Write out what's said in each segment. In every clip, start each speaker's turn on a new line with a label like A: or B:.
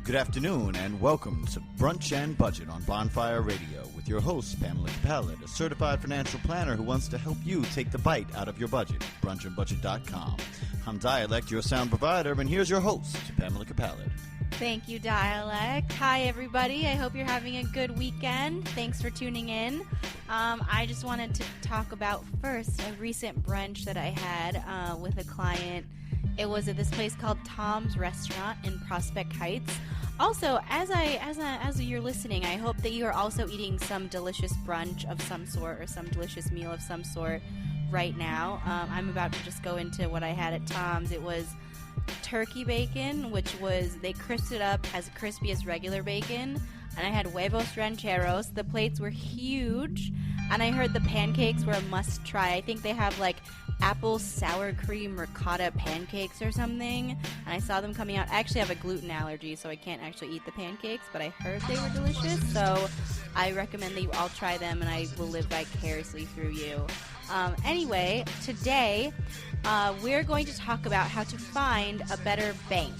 A: Good afternoon and welcome to Brunch and Budget on Bonfire Radio with your host, Pamela Capallet, a certified financial planner who wants to help you take the bite out of your budget. Brunchandbudget.com. I'm Dialect, your sound provider, and here's your host, Pamela Capallet.
B: Thank you, Dialect. Hi, everybody. I hope you're having a good weekend. Thanks for tuning in. I just wanted to talk about first a recent brunch that I had with a client. It was at this place called Tom's Restaurant in Prospect Heights. Also, as you're listening, I hope that you are also eating some delicious brunch of some sort or some delicious meal of some sort right now. I'm about to just go into what I had at Tom's. It was turkey bacon, which was, they crisped it up as crispy as regular bacon, and I had huevos rancheros. The plates were huge, and I heard the pancakes were a must try. I think they have like apple sour cream ricotta pancakes or something, and I saw them coming out. I actually have a gluten allergy, so I can't actually eat the pancakes, but I heard they were delicious, so I recommend that you all try them, and I will live vicariously through you. Anyway, today we're going to talk about how to find a better bank.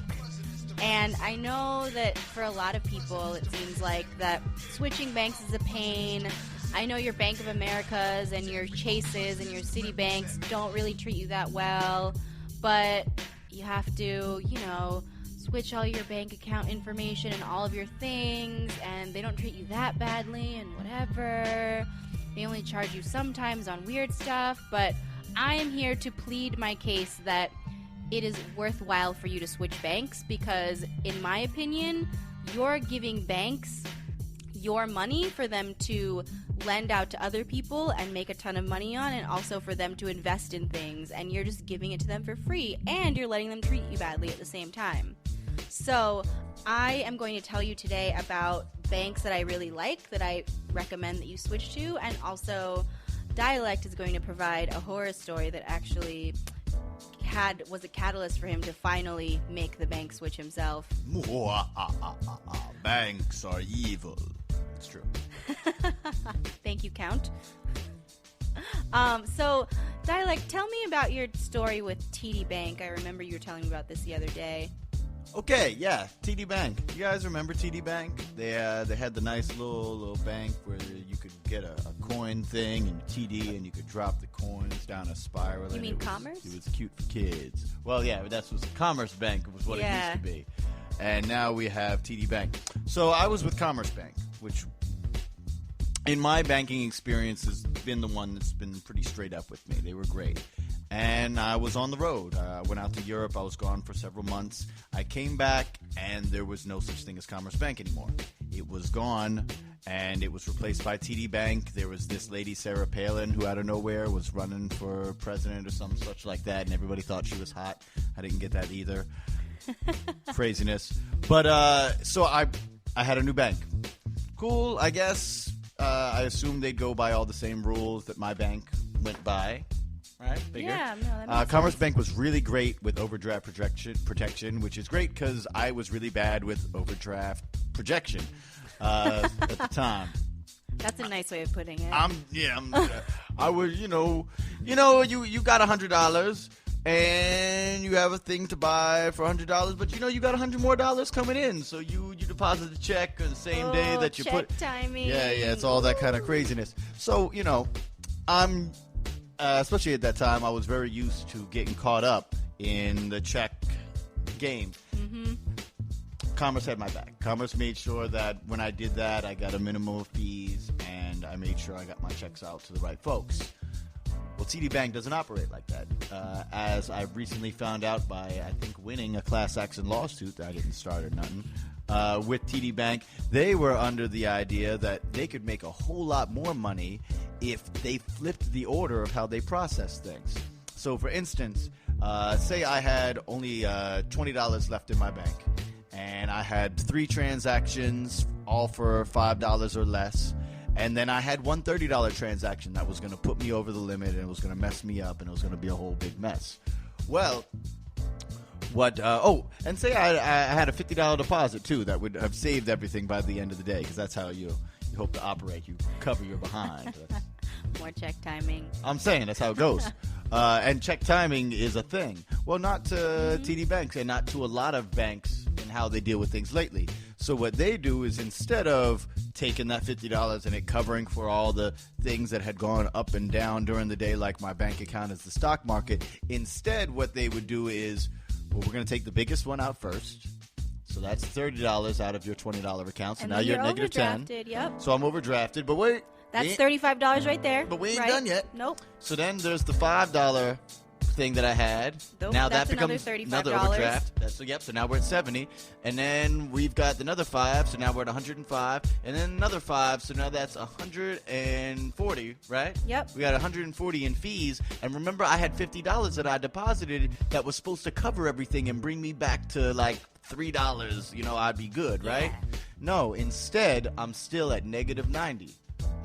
B: And I know that for a lot of people, it seems like that switching banks is a pain. I know your Bank of Americas and your Chases and your Citibanks don't really treat you that well, but you have to, switch all your bank account information and all of your things, and they don't treat you that badly and whatever. They only charge you sometimes on weird stuff, but I am here to plead my case that it is worthwhile for you to switch banks because, in my opinion, you're giving banks your money for them to lend out to other people and make a ton of money on, and also for them to invest in things, and you're just giving it to them for free, and you're letting them treat you badly at the same time. So I am going to tell you today about banks that I really like, that I recommend that you switch to, and also Dialect is going to provide a horror story that actually was a catalyst for him to finally make the bank switch himself.
A: Banks are evil. It's true.
B: Thank you, Count. So, Dialect, tell me about your story with TD Bank. I remember you were telling me about this the other day.
A: Okay, yeah, TD Bank. You guys remember TD Bank? They had the nice little bank where you could get a coin thing and TD, and you could drop the coins down a spiral.
B: You mean Commerce?
A: It was cute for kids. Well, yeah, that was Commerce Bank was what it used to be. And now we have TD Bank. So I was with Commerce Bank, which in my banking experience has been the one that's been pretty straight up with me. They were great. And I was on the road. I went out to Europe. I was gone for several months. I came back, and there was no such thing as Commerce Bank anymore. It was gone, and it was replaced by TD Bank. There was this lady, Sarah Palin, who out of nowhere was running for president or some such like that, and everybody thought she was hot. I didn't get that either. Craziness. But so I had a new bank. Cool, I guess. I assumed they'd go by all the same rules that my bank went by. Right? Bigger.
B: Yeah, no, that makes
A: Commerce
B: sense.
A: Bank was really great with overdraft protection, which is great because I was really bad with overdraft projection at the time.
B: That's a nice way of putting it.
A: I was, you got $100 and you have a thing to buy for $100, but you got $100 more coming in, so you deposit the check on the same day that you
B: check timing.
A: Yeah, it's all that kind of craziness. So I'm. Especially at that time, I was very used to getting caught up in the check game. Mm-hmm. Commerce had my back. Commerce made sure that when I did that, I got a minimum of fees, and I made sure I got my checks out to the right folks. Well, TD Bank doesn't operate like that. As I recently found out by, I think, winning a class action lawsuit that I didn't start or nothing, with TD Bank, they were under the idea that they could make a whole lot more money if they flipped the order of how they process things. So, for instance, say I had only $20 left in my bank, and I had 3 transactions, all for $5 or less, and then I had one $30 transaction that was going to put me over the limit, and it was going to mess me up, and it was going to be a whole big mess. Well, and say I had a $50 deposit, too, that would have saved everything by the end of the day, because that's how you hope to operate. You cover your behind.
B: More check timing.
A: I'm saying that's how it goes. And check timing is a thing. Well, not to TD Banks and not to a lot of banks in how they deal with things lately. So what they do is instead of taking that $50 and it covering for all the things that had gone up and down during the day, like my bank account is the stock market, instead what they would do is, well, we're going to take the biggest one out first. So that's $30 out of your $20 account. So
B: and
A: now you're at negative 10.
B: Yep.
A: So I'm overdrafted. But wait.
B: That's $35 right there.
A: But we ain't done yet.
B: Nope.
A: So then there's the $5 thing that I had.
B: Nope,
A: now
B: that's
A: that becomes
B: another
A: overdraft. So now we're at 70. And then we've got another 5, so now we're at 105. And then another 5, so now that's 140, right?
B: Yep.
A: We got 140 in fees. And remember, I had $50 that I deposited that was supposed to cover everything and bring me back to like $3. I'd be good, right?
B: Yeah.
A: No, instead, I'm still at negative 90.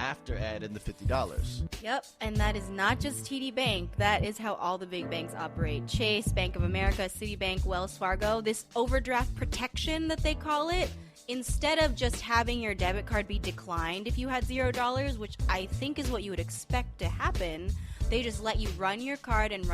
A: After adding the $50.
B: Yep, and that is not just TD Bank. That is how all the big banks operate. Chase, Bank of America, Citibank, Wells Fargo. This overdraft protection that they call it, instead of just having your debit card be declined if you had $0, which I think is what you would expect to happen, they just let you run your card, and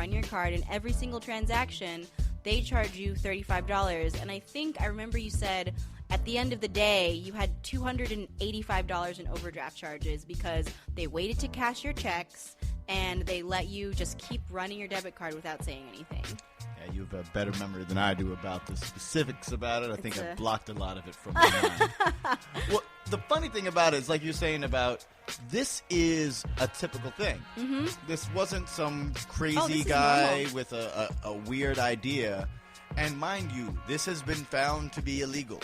B: every single transaction, they charge you $35. And I remember you said at the end of the day, you had $285 in overdraft charges because they waited to cash your checks and they let you just keep running your debit card without saying anything.
A: Yeah, you have a better memory than I do about the specifics about it. I think I blocked a lot of it from my mind. Well, the funny thing about it is, like you're saying about, this is a typical thing.
B: Mm-hmm.
A: This wasn't some crazy guy with a weird idea. And mind you, this has been found to be illegal.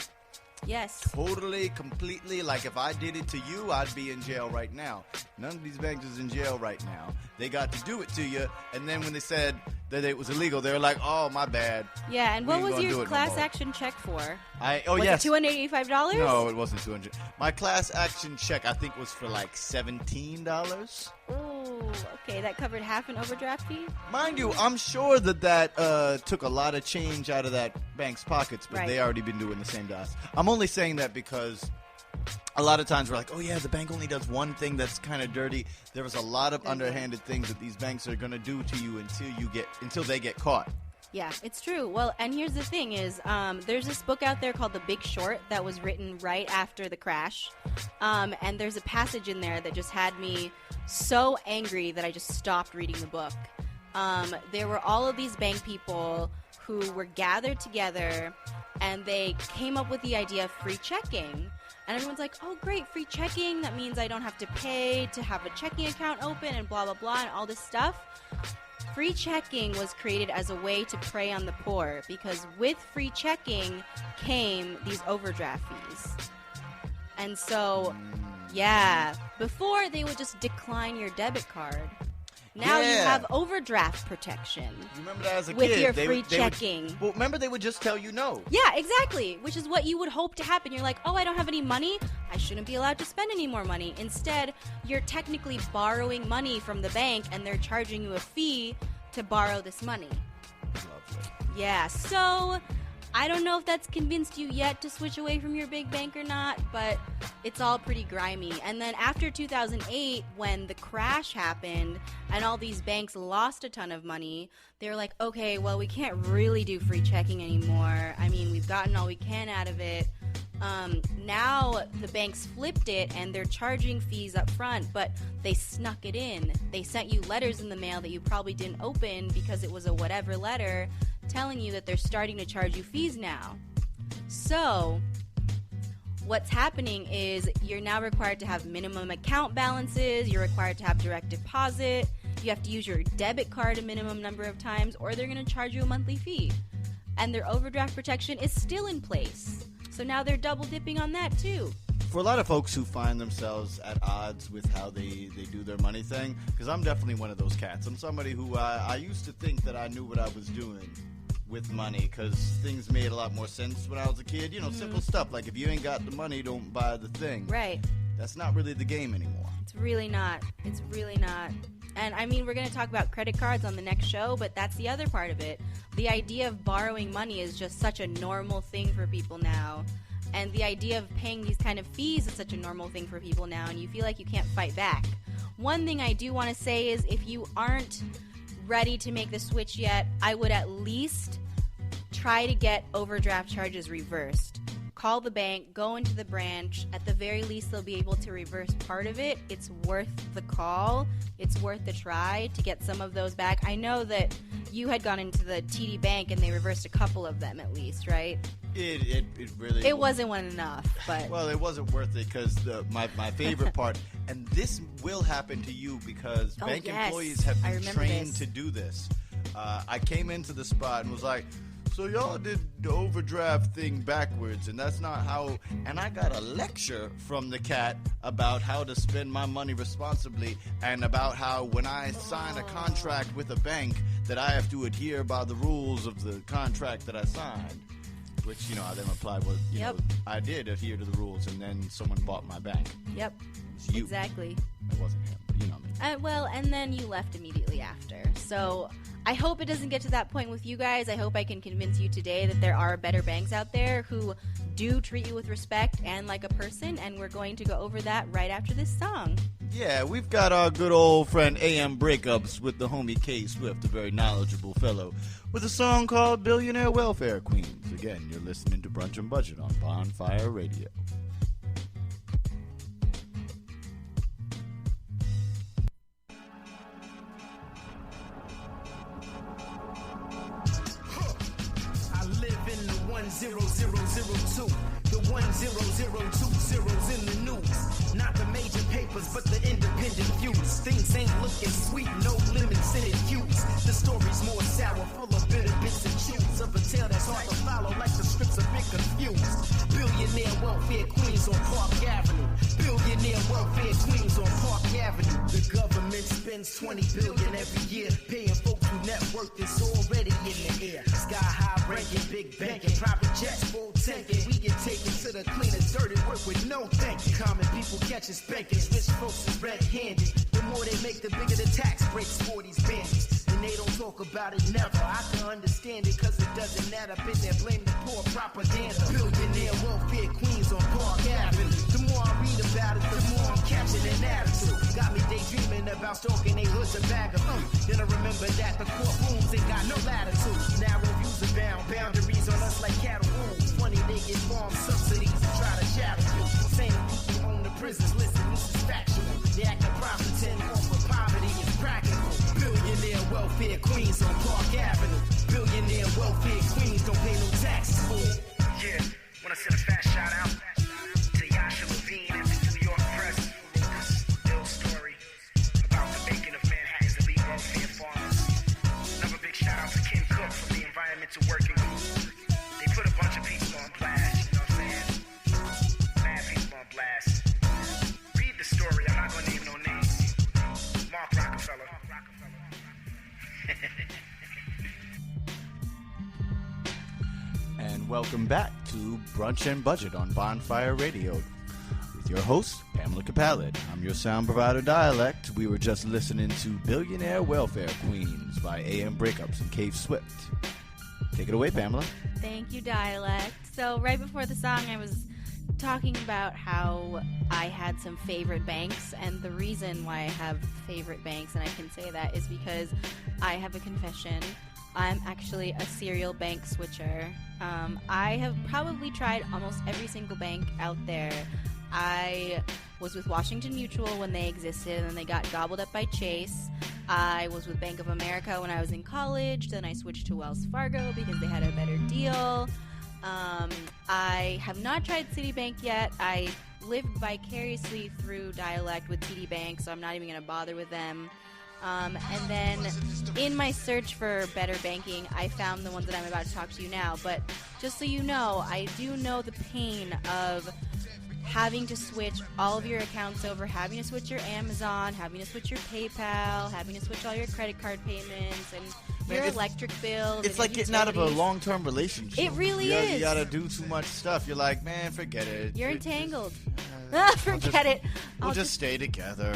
B: Yes.
A: Totally, completely. Like, if I did it to you, I'd be in jail right now. None of these banks is in jail right now. They got to do it to you, and then when they said that it was illegal, they were like, oh, my bad.
B: Yeah, and what was your class action check for? Was
A: yes.
B: it $285?
A: No, it wasn't $200. My class action check, I think, was for like $17.
B: Oh, okay. That covered half an overdraft fee?
A: Mind you, I'm sure that took a lot of change out of that bank's pockets, but they already been doing the same to us. I'm only saying that because a lot of times we're like, oh, yeah, the bank only does one thing that's kind of dirty. There was a lot of underhanded things that these banks are going to do to you until they get caught.
B: Yeah, it's true. Well, and here's the thing is there's this book out there called The Big Short that was written right after the crash. And there's a passage in there that just had me so angry that I just stopped reading the book. There were all of these bank people who were gathered together, and they came up with the idea of free checking. And everyone's like, oh, great, free checking. That means I don't have to pay to have a checking account open and blah, blah, blah, and all this stuff. Free checking was created as a way to prey on the poor because with free checking came these overdraft fees. And so, yeah, before they would just decline your debit card. Now you have overdraft protection.
A: You remember that as a kid?
B: With your free checking.
A: Well, remember they would just tell you no.
B: Yeah, exactly. Which is what you would hope to happen. You're like, oh, I don't have any money. I shouldn't be allowed to spend any more money. Instead, you're technically borrowing money from the bank, and they're charging you a fee to borrow this money.
A: Lovely.
B: Yeah, so I don't know if that's convinced you yet to switch away from your big bank or not, but it's all pretty grimy. And then after 2008, when the crash happened and all these banks lost a ton of money, they were like, okay, well, we can't really do free checking anymore. I mean, we've gotten all we can out of it. Now the banks flipped it and they're charging fees up front, but they snuck it in. They sent you letters in the mail that you probably didn't open because it was a whatever letter telling you that they're starting to charge you fees now. So what's happening is you're now required to have minimum account balances, you're required to have direct deposit, you have to use your debit card a minimum number of times, or they're going to charge you a monthly fee. And their overdraft protection is still in place. So now they're double dipping on that too.
A: For a lot of folks who find themselves at odds with how they do their money thing, because I'm definitely one of those cats. I'm somebody who I used to think that I knew what I was doing with money because things made a lot more sense when I was a kid. You know, simple stuff like if you ain't got the money, don't buy the thing.
B: Right.
A: That's not really the game anymore.
B: It's really not. It's really not. And I mean, we're going to talk about credit cards on the next show, but that's the other part of it. The idea of borrowing money is just such a normal thing for people now. And the idea of paying these kind of fees is such a normal thing for people now, and you feel like you can't fight back. One thing I do want to say is if you aren't ready to make the switch yet, I would at least try to get overdraft charges reversed. Call the bank, go into the branch. At the very least, they'll be able to reverse part of it. It's worth the call. It's worth the try to get some of those back. I know that you had gone into the TD Bank and they reversed a couple of them at least, right?
A: It really...
B: It wasn't enough, but...
A: Well, it wasn't worth it because my favorite part, and this will happen to you because bank employees have been trained to do this. I came into the spot and was like, so y'all did the overdraft thing backwards, and that's not how... And I got a lecture from the cat about how to spend my money responsibly and about how when I sign a contract with a bank that I have to adhere by the rules of the contract that I signed. Which, I then replied, well, I did adhere to the rules, and then someone bought my bank.
B: Yep.
A: It was you.
B: Exactly.
A: It wasn't him, but you know me.
B: And then you left immediately after. So I hope it doesn't get to that point with you guys. I hope I can convince you today that there are better banks out there who do treat you with respect and like a person, and we're going to go over that right after this song.
A: Yeah, we've got our good old friend AM Breakups with the homie K Swift, a very knowledgeable fellow, with a song called Billionaire Welfare Queens. Again, you're listening to Brunch and Budget on Bonfire Radio.
C: I live in the 10002. The 10020's in the news. Not the major papers, but the independent views. Things ain't looking sweet, no lemons in it hues. The story's more sour, full of bitter bits and chews. Of a tale that's hard to follow, like the scripts a bit confused. Billionaire welfare queens on Park Avenue. Billionaire welfare queens on Park Avenue. The government spends $20 billion every year, paying folks who net worth is already in the air. Sky high ranking, big banking, private jets, full tanking. We get taken to the cleanest, dirty work with no thanking. Common people catching spankings, rich folks is red-handed. The more they make, the bigger the tax breaks for these bandits. And they don't talk about it never. I can understand it, cause it doesn't add up in there. Blame the poor propaganda. Billionaire welfare queens on Park Avenue. The more I read about it, the more I'm catching an attitude. Got me daydreaming about stalking they hoods and bag of food. Then I remember that the courtrooms ain't got no latitude. Narrow views abound, boundaries on us like cattle rules. Funny they get farm subsidies and try to shadow you. Same people own the prisons, listen, this is factual. They act like profiting off of poverty is practical. Billionaire welfare queens on Park Avenue. Billionaire welfare queens don't pay no taxes, fool. Yeah, wanna send a fast shout out to Yasha Levine and the New York Press. This ill story about the making of Manhattan's elite welfare farmers. Another big shout out to Kim Cook from the Environmental Working Group. They put a bunch of people on blast, you know what I'm saying? Mad people on blast. Read the story, I'm not gonna name no names. Mark Rockefeller.
A: And welcome back to Brunch and Budget on Bonfire Radio with your host, Pamela Capalid. I'm your sound provider, Dialect. We were just listening to Billionaire Welfare Queens by AM Breakups and Cave Swift. Take it away, Pamela.
B: Thank you, Dialect. So right before the song, I was talking about how I had some favorite banks, and the reason why I have favorite banks, and I can say that, is because I have a confession. I'm actually a serial bank switcher. I have probably tried almost every single bank out there. I was with Washington Mutual when they existed, and then they got gobbled up by Chase. I was with Bank of America when I was in college. Then I switched to Wells Fargo because they had a better deal. I have not tried Citibank yet. I lived vicariously through Dialect with TD Bank, so I'm not even going to bother with them. And then in my search for better banking, I found the ones that I'm about to talk to you now. But just so you know, I do know the pain of having to switch all of your accounts over, having to switch your Amazon, having to switch your PayPal, having to switch all your credit card payments and your electric bills.
A: It's like getting out of a long-term relationship.
B: It really is.
A: You gotta do too much stuff. You're like, man, forget it.
B: You're entangled. Forget it.
A: We'll just stay together.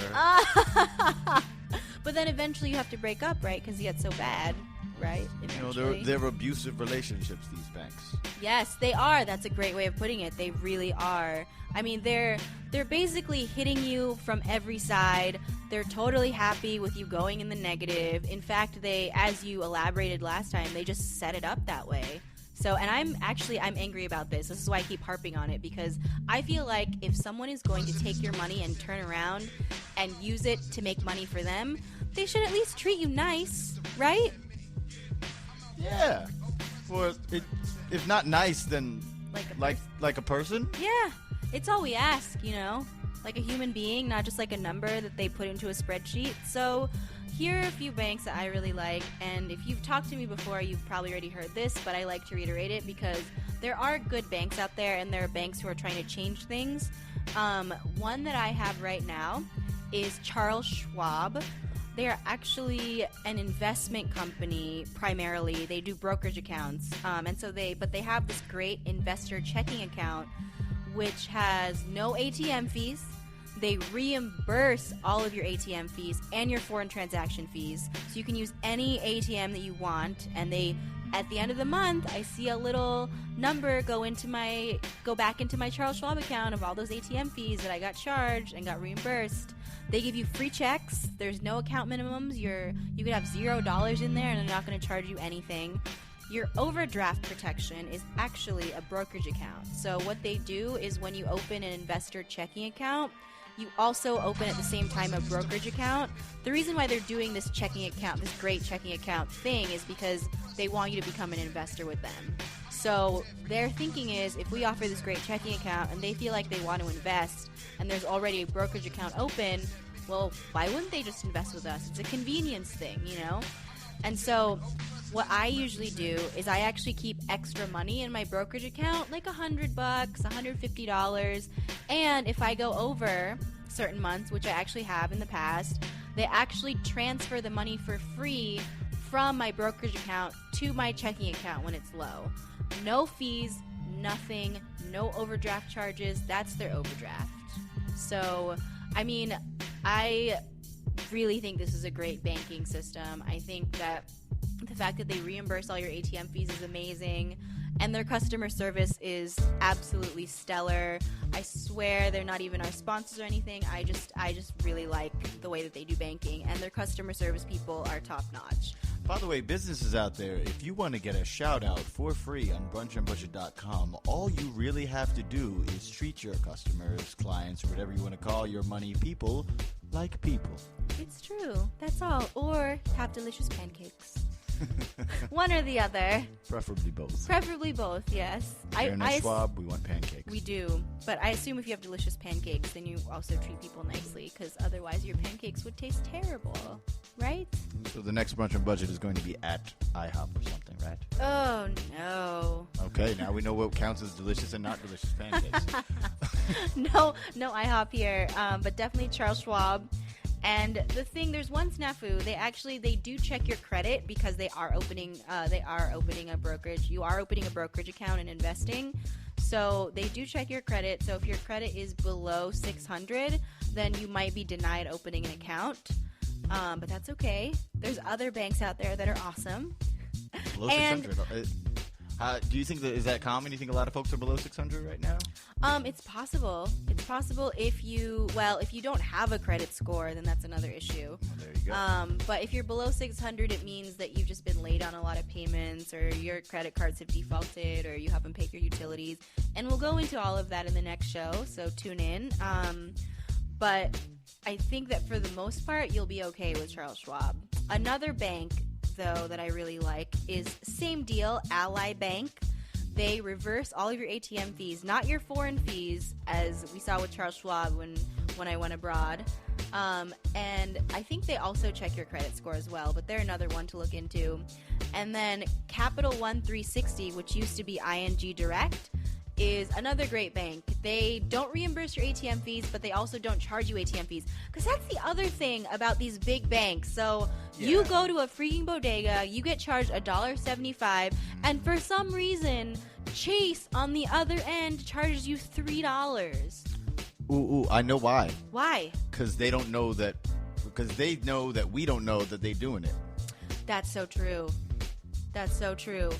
B: But then eventually you have to break up, right? Because you get so bad, right? Eventually.
A: They're abusive relationships, these banks.
B: Yes, they are. That's a great way of putting it. They really are. I mean, they're basically hitting you from every side. They're totally happy with you going in the negative. In fact, they, as you elaborated last time, they just set it up that way. So, and I'm angry about this. This is why I keep harping on it, because I feel like if someone is going to take your money and turn around and use it to make money for them, they should at least treat you nice, right?
A: Yeah. If not nice, then like a person?
B: Yeah. It's all we ask, like a human being, not just like a number that they put into a spreadsheet. So here are a few banks that I really like, and if you've talked to me before, you've probably already heard this, but I like to reiterate it because there are good banks out there, and there are banks who are trying to change things. One that I have right now is Charles Schwab. They are actually an investment company primarily. They do brokerage accounts, but they have this great investor checking account, which has no ATM fees. They reimburse all of your ATM fees and your foreign transaction fees, so you can use any ATM that you want. And at the end of the month, I see a little number go back into my Charles Schwab account of all those ATM fees that I got charged and got reimbursed. They give you free checks. There's no account minimums. You could have $0 in there, and they're not going to charge you anything. Your overdraft protection is actually a brokerage account. So what they do is when you open an investor checking account, you also open at the same time a brokerage account. The reason why they're doing this checking account, this great checking account thing, is because they want you to become an investor with them. So their thinking is, if we offer this great checking account and they feel like they want to invest and there's already a brokerage account open, well, why wouldn't they just invest with us? It's a convenience thing, And so what I usually do is I actually keep extra money in my brokerage account, like $100, $150. And if I go over certain months, which I actually have in the past, they actually transfer the money for free from my brokerage account to my checking account when it's low. No fees, nothing, no overdraft charges. That's their overdraft. So, I really think this is a great banking system. I think that the fact that they reimburse all your ATM fees is amazing, and their customer service is absolutely stellar. I swear they're not even our sponsors or anything. I just really like the way that they do banking, and their customer service people are top notch.
A: By the way, businesses out there, if you want to get a shout out for free on brunchandbudget.com, all you really have to do is treat your customers, clients, or whatever you want to call your money people like people.
B: It's true. That's all. Or have delicious pancakes. One or the other.
A: Preferably both.
B: Preferably both, yes.
A: Schwab, we want pancakes.
B: We do. But I assume if you have delicious pancakes, then you also treat people nicely, because otherwise your pancakes would taste terrible, right?
A: So the next Brunch and Budget is going to be at IHOP or something, right?
B: Oh, no.
A: Okay, now we know what counts as delicious and not delicious pancakes.
B: No IHOP here, but definitely Charles Schwab. And the thing, there's one snafu. They do check your credit, because they are opening a brokerage. You are opening a brokerage account and investing. So they do check your credit. So if your credit is below 600, then you might be denied opening an account. But that's okay. There's other banks out there that are awesome.
A: Below 600. Do you think is that common? Do you think a lot of folks are below 600 right now?
B: It's possible. It's possible if you don't have a credit score, then that's another issue.
A: Well, there you go.
B: But if you're below 600, it means that you've just been late on a lot of payments, or your credit cards have defaulted, or you haven't paid your utilities. And we'll go into all of that in the next show, so tune in. But I think that for the most part, you'll be okay with Charles Schwab. Another bank, though, that I really like is same deal, Ally Bank. They reverse all of your ATM fees, not your foreign fees, as we saw with Charles Schwab when I went abroad. And I think they also check your credit score as well, but they're another one to look into. And then Capital One 360, which used to be ING Direct, is another great bank. They don't reimburse your ATM fees, but they also don't charge you ATM fees. Because that's the other thing about these big banks. So you go to a freaking bodega, you get charged $1.75, and for some reason, Chase on the other end charges you $3.
A: Ooh, I know why.
B: Why?
A: Because they know that we don't know that they're doing it.
B: That's so true. That's so true.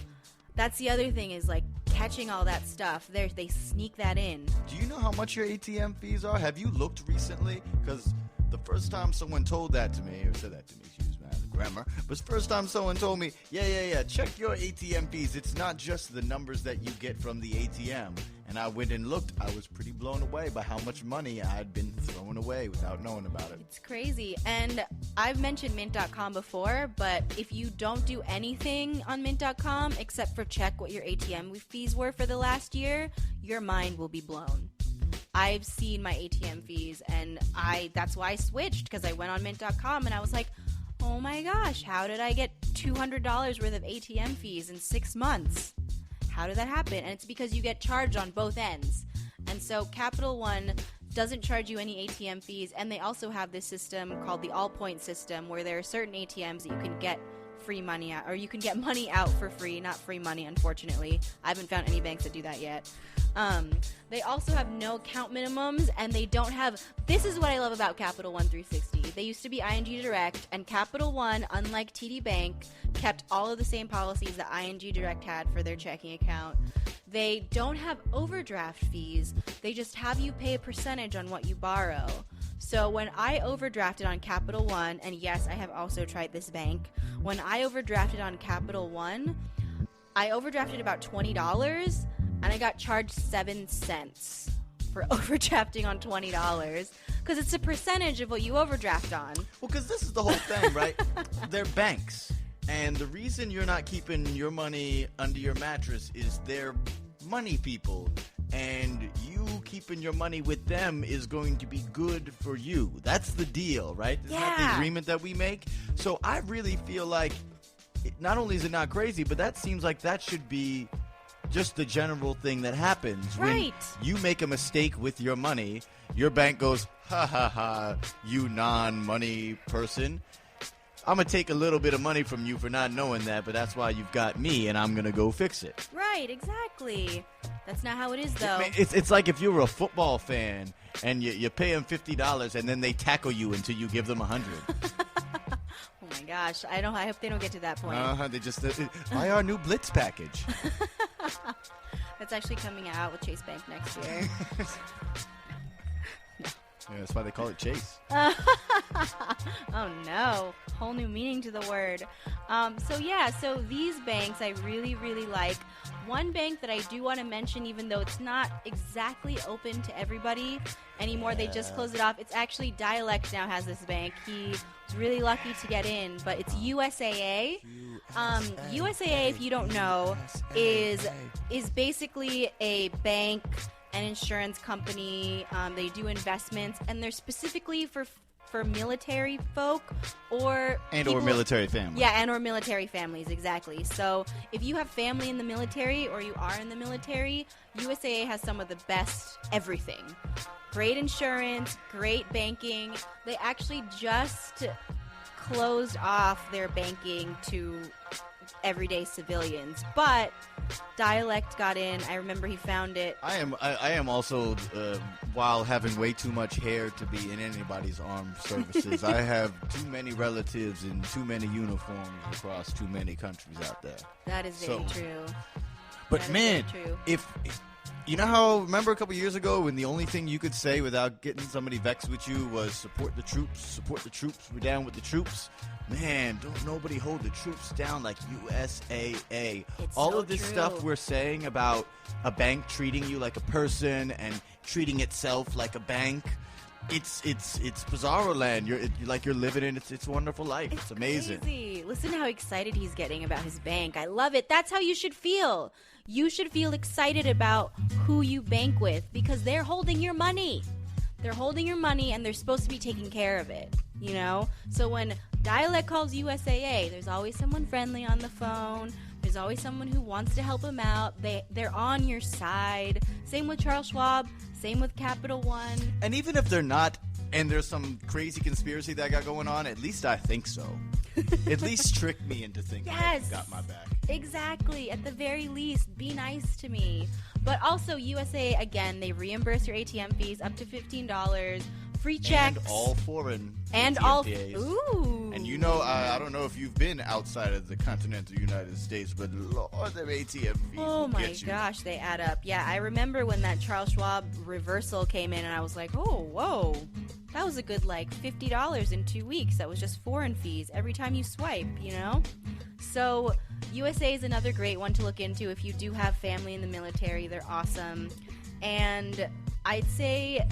B: That's the other thing, is like catching all that stuff. They sneak that in.
A: Do you know how much your ATM fees are? Have you looked recently? Because the first time someone told that to me, or said that to me, excuse me, I have a grammar. But it's the first time someone told me, yeah, check your ATM fees. It's not just the numbers that you get from the ATM. And I went and looked. I was pretty blown away by how much money I had been throwing away without knowing about it.
B: It's crazy. And I've mentioned Mint.com before, but if you don't do anything on Mint.com except for check what your ATM fees were for the last year, your mind will be blown. I've seen my ATM fees, and that's why I switched, because I went on Mint.com and I was like, oh my gosh, how did I get $200 worth of ATM fees in 6 months? How did that happen? And it's because you get charged on both ends. And so Capital One doesn't charge you any ATM fees, and they also have this system called the all-point system, where there are certain ATMs that you can get free money out, or you can get money out for free, not free money, unfortunately. I haven't found any banks that do that yet. They also have no account minimums, and they don't have, this is what I love about Capital One 360. They used to be ING Direct, and Capital One, unlike TD Bank, kept all of the same policies that ING Direct had for their checking account. They don't have overdraft fees. They just have you pay a percentage on what you borrow. So when I overdrafted on Capital One, and yes, I have also tried this bank, when I overdrafted on Capital One, I overdrafted about $20, and I got charged 7 cents for overdrafting on $20, because it's a percentage of what you overdraft on.
A: Well, because this is the whole thing, right? They're banks, and the reason you're not keeping your money under your mattress is they're money people, and you keeping your money with them is going to be good for you. That's the deal, right? Isn't that the agreement that we make? So I really feel like not only is it not crazy, but that seems like that should be just the general thing that happens.
B: Right.
A: When you make a mistake with your money, your bank goes, ha ha ha, you non-money person. I'm going to take a little bit of money from you for not knowing that, but that's why you've got me, and I'm going to go fix it.
B: Right, exactly. That's not how it is, though.
A: It's like if you were a football fan, and you pay them $50, and then they tackle you until you give them $100.
B: Oh my gosh, I hope they don't get to that point.
A: They just buy our new Blitz package.
B: That's actually coming out with Chase Bank next year.
A: Yeah, that's why they call it Chase.
B: Oh no, whole new meaning to the word. So these banks I really, really like. One bank that I do want to mention, even though it's not exactly open to everybody anymore, they just closed it off. It's actually Dialect now has this bank. He was really lucky to get in, but it's USAA. USAA, if you don't know, is basically a bank, an insurance company. They do investments, and they're specifically for military folk or
A: military families.
B: Yeah, and or military families, exactly. So if you have family in the military or you are in the military, USAA has some of the best everything. Great insurance, great banking. They actually just closed off their banking to everyday civilians, but Dialect got in. I remember he found it.
A: I am also, while having way too much hair to be in anybody's armed services, I have too many relatives in too many uniforms across too many countries out there.
B: That is very true.
A: But man, if you know how, remember a couple years ago when the only thing you could say without getting somebody vexed with you was support the troops, we're down with the troops? Man, don't nobody hold the troops down like USAA. All of this stuff we're saying about a bank treating you like a person and treating itself like a bank, it's bizarro land. You're living in its wonderful life. It's amazing.
B: Crazy. Listen how excited he's getting about his bank. I love it. That's how you should feel. You should feel excited about who you bank with, because they're holding your money. They're holding your money, and they're supposed to be taking care of it, you know? So when Dialect calls USAA, there's always someone friendly on the phone. There's always someone who wants to help them out. They're on your side. Same with Charles Schwab. Same with Capital One.
A: And even if they're not, and there's some crazy conspiracy that I got going on, at least I think so. At least trick me into thinking that you got my back.
B: Exactly. At the very least, be nice to me. But also, USA, again, they reimburse your ATM fees up to $15. Free checks.
A: And all foreign
B: and
A: ATM
B: all. Ooh.
A: And you know, I don't know if you've been outside of the continental United States, but Lord, them ATM fees.
B: Oh my gosh, they add up. Yeah, I remember when that Charles Schwab reversal came in, and I was like, oh, whoa, that was a good like $50 in 2 weeks. That was just foreign fees every time you swipe, you know? So USA is another great one to look into if you do have family in the military. They're awesome. And I'd say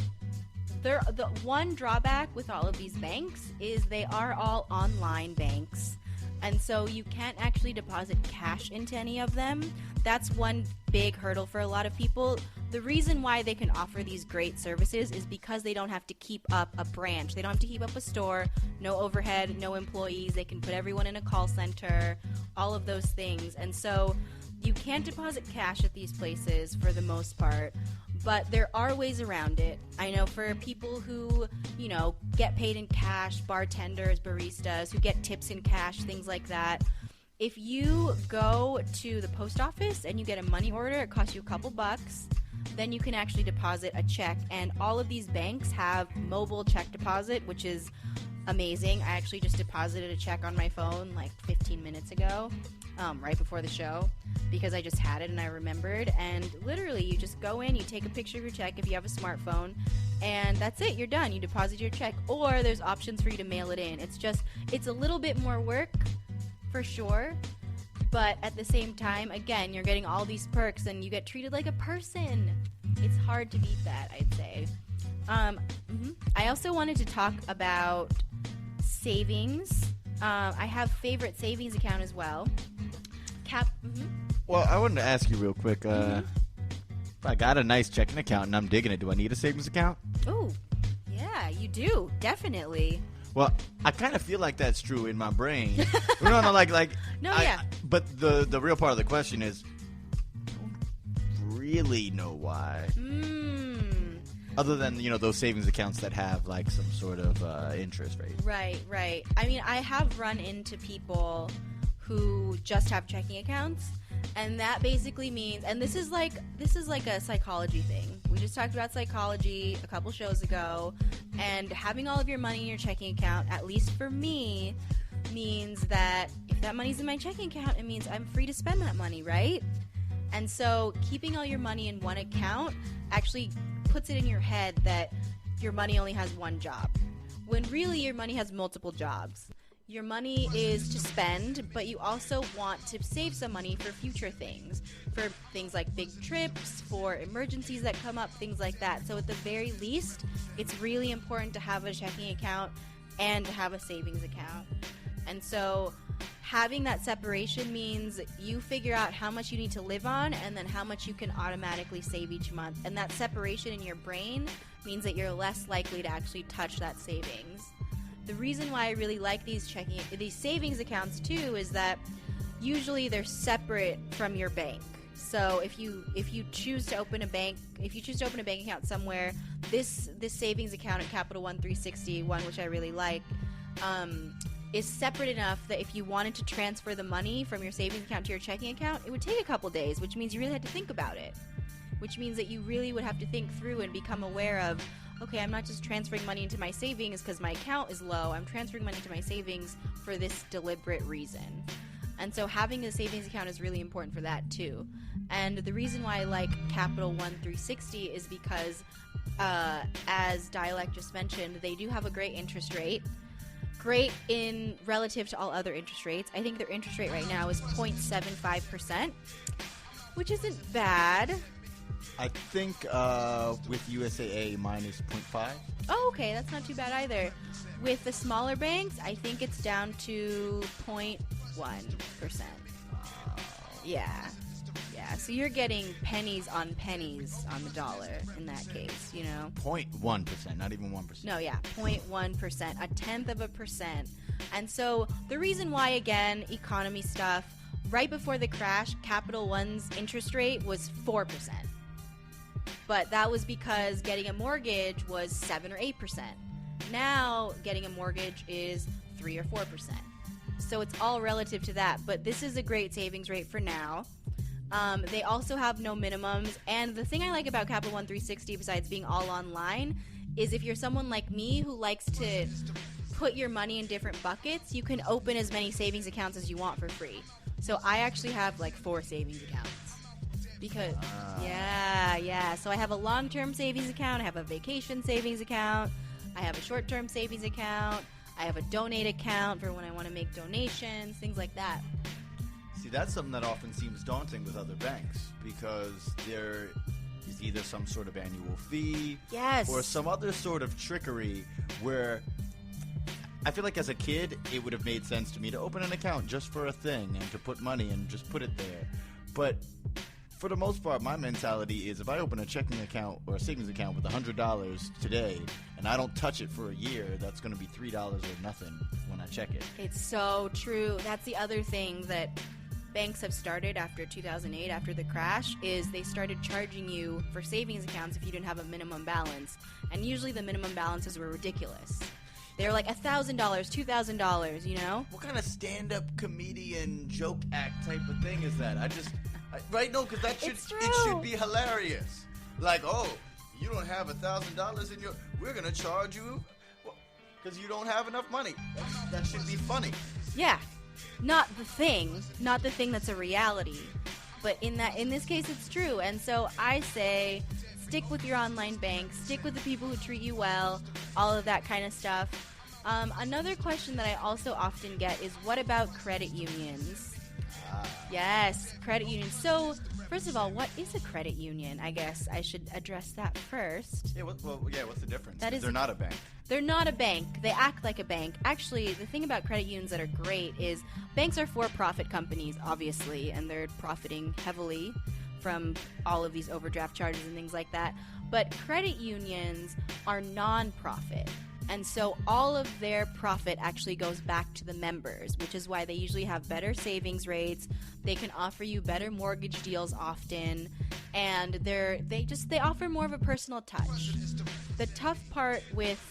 B: the one drawback with all of these banks is they are all online banks. And so you can't actually deposit cash into any of them. That's one big hurdle for a lot of people. The reason why they can offer these great services is because they don't have to keep up a branch. They don't have to keep up a store, no overhead, no employees. They can put everyone in a call center, all of those things. And so you can't deposit cash at these places for the most part, but there are ways around it. I know for people who, you know, get paid in cash, bartenders, baristas, who get tips in cash, things like that. If you go to the post office and you get a money order, it costs you a couple bucks, then you can actually deposit a check. And all of these banks have mobile check deposit, which is amazing. I actually just deposited a check on my phone like 15 minutes ago, right before the show, because I just had it and I remembered. And literally, you just go in, you take a picture of your check if you have a smartphone, and that's it. You're done. You deposit your check. Or there's options for you to mail it in. It's a little bit more work, for sure. But at the same time, again, you're getting all these perks and you get treated like a person. It's hard to beat that, I'd say. I also wanted to talk about savings. I have favorite savings account as well.
A: Well, I wanted to ask you real quick. If I got a nice checking account and I'm digging it, do I need a savings account?
B: Oh, yeah, you do. Definitely.
A: Well, I kind of feel like that's true in my brain. No,
B: yeah.
A: But the real part of the question is, I don't really know why. Other than, you know, those savings accounts that have like some sort of interest rate.
B: Right. I mean, I have run into people who just have checking accounts, and that basically means, and this is like a psychology thing. We just talked about psychology a couple shows ago, and having all of your money in your checking account, at least for me, means that if that money's in my checking account, it means I'm free to spend that money, right? And so keeping all your money in one account actually puts it in your head that your money only has one job, when really your money has multiple jobs. Your money is to spend, but you also want to save some money for future things, for things like big trips, for emergencies that come up, things like that. So at the very least, it's really important to have a checking account and to have a savings account. And so having that separation means you figure out how much you need to live on and then how much you can automatically save each month. And that separation in your brain means that you're less likely to actually touch that savings. The reason why I really like these savings accounts too is that usually they're separate from your bank. So if you choose to open a bank account somewhere, this savings account at Capital One 360, one which I really like, is separate enough that if you wanted to transfer the money from your savings account to your checking account, it would take a couple days, which means you really had to think about it. Which means that you really would have to think through and become aware of, okay, I'm not just transferring money into my savings because my account is low. I'm transferring money to my savings for this deliberate reason. And so having a savings account is really important for that too. And the reason why I like Capital One 360 is because, as Dialect just mentioned, they do have a great interest rate. Great in relative to all other interest rates. I think their interest rate right now is 0.75%, which isn't bad.
A: I think with USAA mine is 0.5.
B: Oh, okay, that's not too bad either. With the smaller banks, I think it's down to 0.1%. Yeah. So you're getting pennies on the dollar in that case, you know.
A: 0.1%, not even 1%.
B: No, yeah, 0.1%, a tenth of a percent. And so the reason why, again, economy stuff, right before the crash, Capital One's interest rate was 4%. But that was because getting a mortgage was 7 or 8%. Now, getting a mortgage is 3 or 4%. So it's all relative to that. But this is a great savings rate for now. They also have no minimums. And the thing I like about Capital One 360, besides being all online, is if you're someone like me who likes to put your money in different buckets, you can open as many savings accounts as you want for free. So I actually have like 4 savings accounts. Because, yeah. So I have a long-term savings account. I have a vacation savings account. I have a short-term savings account. I have a donate account for when I want to make donations, things like that.
A: See, that's something that often seems daunting with other banks because there is either some sort of annual fee or some other sort of trickery where I feel like as a kid, it would have made sense to me to open an account just for a thing and to put money and just put it there. But for the most part, my mentality is if I open a checking account or a savings account with $100 today and I don't touch it for a year, that's going to be $3 or nothing when I check it.
B: It's so true. That's the other thing that banks have started after 2008, after the crash, is they started charging you for savings accounts if you didn't have a minimum balance. And usually the minimum balances were ridiculous. They're like $1,000, $2,000, you know?
A: What kind of stand-up comedian joke act type of thing is that? Right? No, because it should be hilarious. Like, oh, you don't have $1,000 in your... We're going to charge you because you don't have enough money. That should be funny.
B: Yeah. Not the thing that's a reality. But in this case, it's true. And so I say stick with your online bank. Stick with the people who treat you well. All of that kind of stuff. Another question that I also often get is, what about credit unions? Yes, credit unions. So, first of all, what is a credit union? I guess I should address that first.
A: Yeah, what's the difference? They're not a bank.
B: They're not a bank. They act like a bank. Actually, the thing about credit unions that are great is banks are for-profit companies, obviously, and they're profiting heavily from all of these overdraft charges and things like that. But credit unions are non-profit. And so all of their profit actually goes back to the members, which is why they usually have better savings rates. They can offer you better mortgage deals often, and they offer more of a personal touch. The tough part with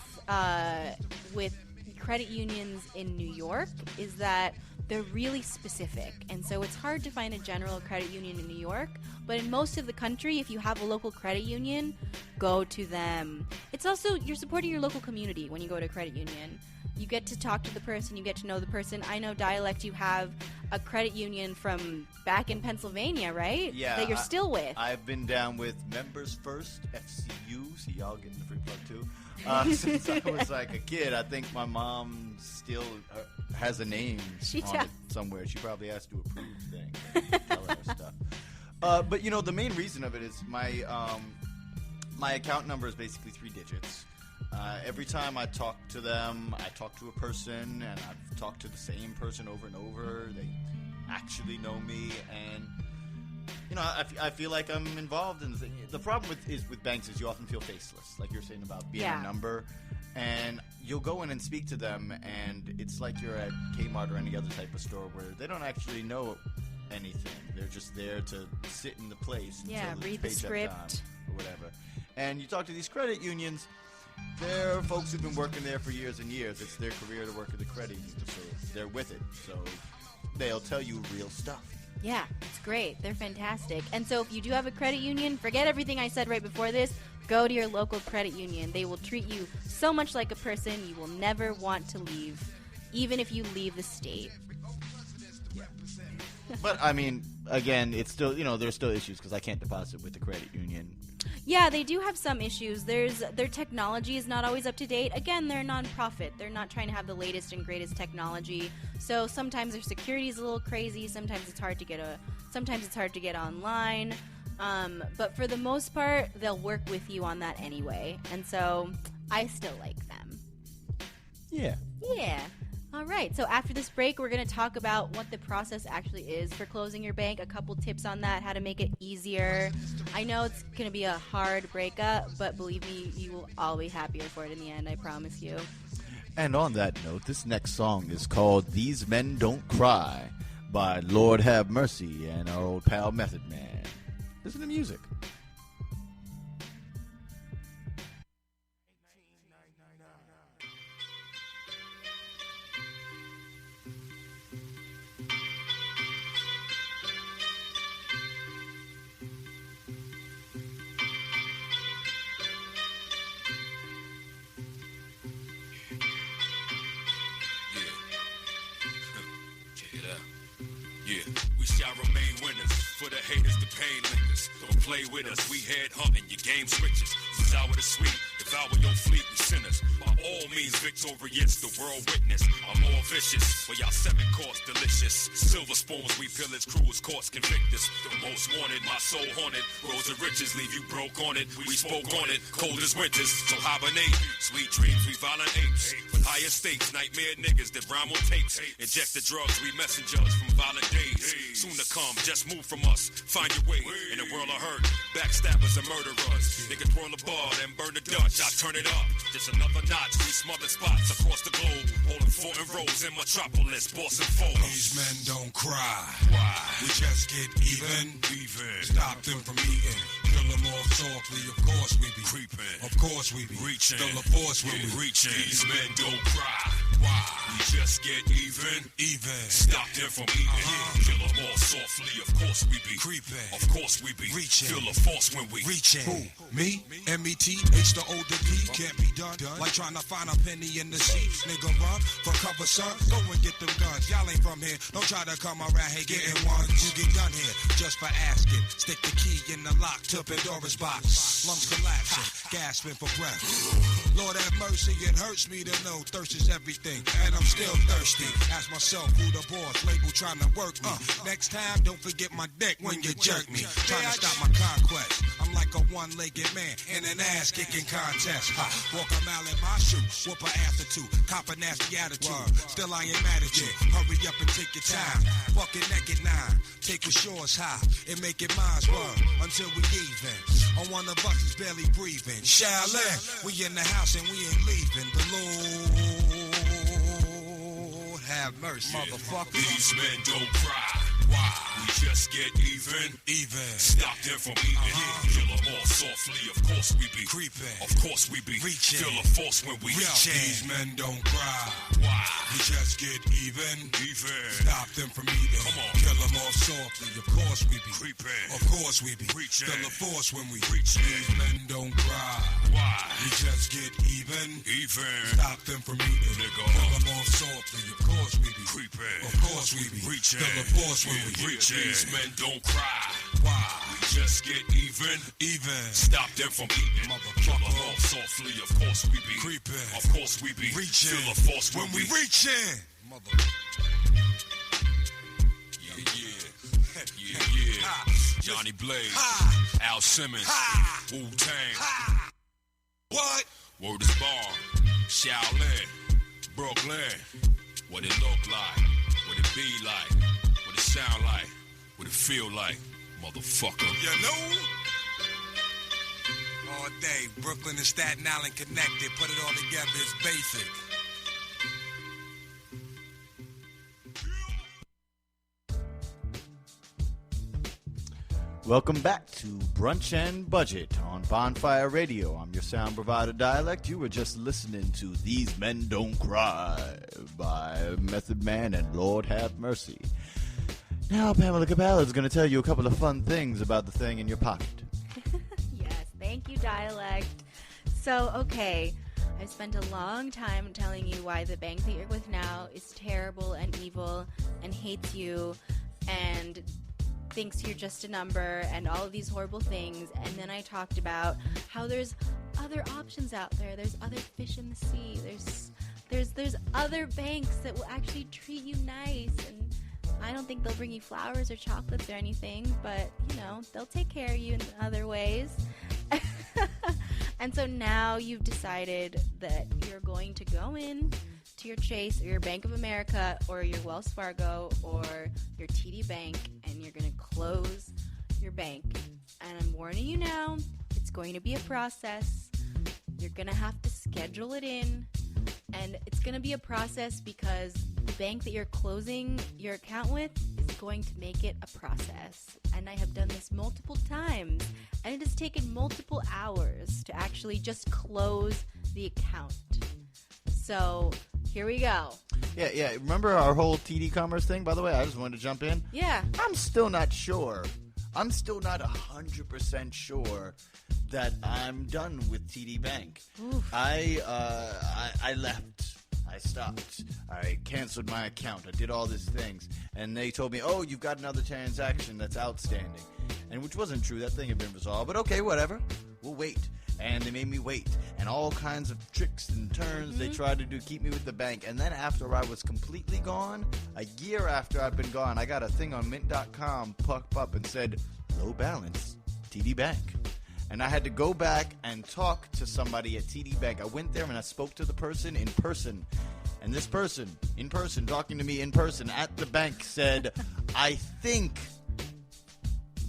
B: credit unions in New York is that they're really specific, and so it's hard to find a general credit union in New York. But in most of the country, if you have a local credit union, go to them. It's also, you're supporting your local community when you go to a credit union. You get to talk to the person, you get to know the person. I know, Dialect, you have a credit union from back in Pennsylvania, right?
A: Yeah.
B: That you're still with.
A: I've been down with Members First, FCU. See, y'all getting the free plug too. Since I was like a kid. I think my mom still has a name on it somewhere. She probably has to approve things. Tell her stuff. But, the main reason of it is my account number is basically 3 digits. Every time I talk to them, I talk to a person, and I've talked to the same person over and over. They actually know me, and I feel like I'm involved in the thing. The problem with banks is you often feel faceless, like you're saying about being a number, and you'll go in and speak to them, and it's like you're at Kmart or any other type of store where they don't actually know anything. They're just there to sit in the place until
B: read the script
A: or whatever. And you talk to these credit unions, they're folks who've been working there for years and years. It's their career to work at the credit union, so they're with it. So they'll tell you real stuff.
B: Yeah, it's great. They're fantastic. And so if you do have a credit union, forget everything I said right before this. Go to your local credit union. They will treat you so much like a person you will never want to leave, even if you leave the state.
A: But, I mean, again, it's still, there's still issues because I can't deposit with the credit union.
B: Yeah, they do have some issues. Their technology is not always up to date. Again, they're a non-profit. They're not trying to have the latest and greatest technology. So sometimes their security is a little crazy. Sometimes it's hard to get online. But for the most part, they'll work with you on that anyway. And so I still like them.
A: Yeah.
B: Yeah. All right, so after this break, we're going to talk about what the process actually is for closing your bank, a couple tips on that, how to make it easier. I know it's going to be a hard breakup, but believe me, you will all be happier for it in the end, I promise you.
A: And on that note, this next song is called These Men Don't Cry by Lord Have Mercy and our old pal Method Man. Listen to music.
D: Remain winners. For the haters, the pain lingers. Don't play with us. We head hunting. Your game switches. Sour to sweet. The devour your fleeting sinners. By all means victorious, the world witness. I'm more vicious, for y'all 7-course delicious. Silver spoons, we pillage, crews, courts convict us. The most wanted, my soul haunted. Rose of riches, leave you broke on it. We spoke on it, cold as winters, so hibernate. Sweet dreams, we violent apes. With higher stakes, nightmare niggas that rhyme on tapes. Inject the drugs, we messengers from violent days. Soon to come, just move from us. Find your way in a world of hurt. Backstabbers and murderers. Niggas twirl a bar and burn the Dutch. I turn it up, just another notch. We smother spots across the globe. Holding fort and rows in Metropolis, Boston Fold.
E: These men don't cry.
D: Why?
E: We just get even. Stop them from eating. Kill them off softly. Of course we be
D: Creeping.
E: Of course we be
D: Reaching.
E: Still the force when we
D: reaching. These men don't cry.
E: Why?
D: We just get even. Stop them from eating. Kill them all softly. Of course we be
E: Creeping.
D: Of course we be
E: Reaching.
D: Feel the force when we
E: Reaching. Who? Me? M-E-T-H the older D. Can't be done. Like trying to find a penny in the seats. Nigga run for cover, son. Go and get them guns. Y'all ain't from here. Don't try to come around here getting one. You get done here just for asking. Stick the key in the lock to Pandora's box. Lungs collapsing, gasping for breath. Lord have mercy, it hurts me to know thirst is everything, and I'm still thirsty. Ask myself who the boss, label trying to work me. Next time, don't forget my dick when you jerk me. Trying to stop my conquest. I'm like a one-legged man in an ass-kicking contest. Walk a mile in my shoe, whoop a after two, cop a nasty attitude. Still I ain't mad at you. Hurry up and take your time. Fucking naked 9, take with shores high and make it mine's word until we even. On one of us is barely breathing. Shaolin, we in the house and we ain't leaving. The Lord have mercy, motherfucker.
D: These men don't cry. Why? We just get even. Stop them from eating. Kill them all softly. Of course we be
E: Creeping.
D: Of course we be
E: Reaching.
D: Feel the force when we
E: Reaching. These men don't cry.
D: Why?
E: We just get even. Stop them from eating.
D: Come on.
E: Kill them off softly. Of course we be
D: Creeping.
E: Of course we be
D: Reaching.
E: Feel the force when we
D: Reaching.
E: These men don't cry.
D: Why?
E: We just get even.
D: Even.
E: Stop them from eating.
D: Nigga.
E: Kill them off softly. Of course we be
D: Creeping.
E: Of course we be
D: Reaching.
E: Feel the force when we
D: Reaching. These men don't cry.
E: Why?
D: We just get even. Stop them from eating. Kill them all softly. Of course we be
E: Creeping.
D: Of course we be
E: Reaching.
D: Feel the force when we
E: reach in.
D: Yeah. Johnny Blaze, Al Simmons, Wu-Tang.
E: What?
D: Word is born. Shaolin, Brooklyn. What it look like, what it be like, what it sound like, what it feel like, motherfucker.
E: You know? All day, Brooklyn and Staten Island connected. Put it all together, it's basic.
A: Welcome back to Brunch and Budget on Bonfire Radio. I'm your sound provider, Dialect. You were just listening to These Men Don't Cry by Method Man and Lord Have Mercy. Now, Pamela Cabell is going to tell you a couple of fun things about the thing in your pocket.
B: Yes, thank you, Dialect. So, okay, I've spent a long time telling you why the bank that you're with now is terrible and evil and hates you and thinks you're just a number and all of these horrible things. And then I talked about how there's other options out there. There's other fish in the sea. There's other banks that will actually treat you nice. And I don't think they'll bring you flowers or chocolates or anything, but, you know, they'll take care of you in other ways. And so now you've decided that you're going to go in to your Chase or your Bank of America or your Wells Fargo or your TD Bank, and you're going to close your bank. And I'm warning you now, it's going to be a process. You're going to have to schedule it in, and it's going to be a process because the bank that you're closing your account with is going to make it a process. And I have done this multiple times, and it has taken multiple hours to actually just close the account. So here we go.
A: Yeah. Remember our whole TD Commerce thing, by the way? I just wanted to jump in.
B: Yeah.
A: I'm still not sure. I'm still not 100% sure that I'm done with TD Bank.
B: Oof.
A: I left. I stopped. I canceled my account. I did all these things. And they told me, oh, you've got another transaction that's outstanding. And which wasn't true. That thing had been resolved. But okay, whatever. We'll wait. And they made me wait. And all kinds of tricks and turns they tried to do to keep me with the bank. And then after I was completely gone, a year after I've been gone, I got a thing on Mint.com pop up and said, low balance, TD Bank. And I had to go back and talk to somebody at TD Bank. I went there and I spoke to the person in person. And this person, in person, talking to me in person at the bank said, I think